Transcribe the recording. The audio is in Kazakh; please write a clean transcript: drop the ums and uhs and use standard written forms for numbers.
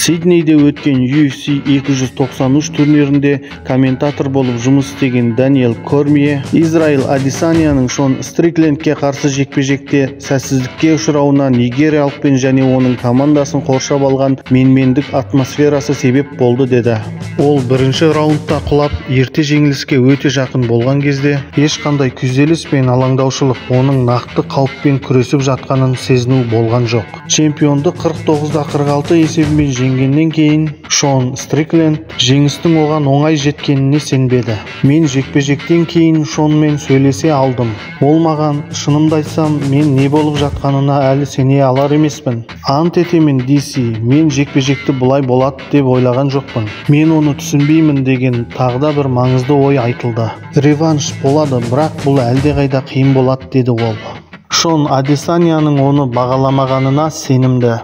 Сиднейде өткен UFC 293 турнирінде комментатор болып жұмыс істеген Даниэл Кормье Израиль Адесанияның Шон Стриклендке қарсы жекпе-жекте сәтсіздікке ұшырауына нигериялықпен және оның командасын қоршап алған менмендік атмосферасы себеп болды деді. Ол бірінші раундта құлап, ерте жеңіліске өте жақын болған кезде ешқандай күйзеліс пен алаңдаушылық оның нақты қауіппен күресіп жатқанын сезіну болған жоқ. Чемпионды 49-46 есебімен жеңгеннен кейін Шон Стрикленд жеңістің оған оңай жеткеніне сенбеді. Мен жекпе-жектен кейін Шонмен сөйлесе алдым. Ол маған, шынымды айтсам, мен не болып жатқанына әлі сене алар емеспін. Ант етемін DC, мен жекпе-жекті бұлай болады деп ойлаған жоқпын. Мен оны түсінбеймін деген тағда бір маңызды ой айтылды. Реванш болады, бірақ бұл әлдеқайда қиын болады деді ол. Шон Адесанияның оны бағаламағанына сенімді.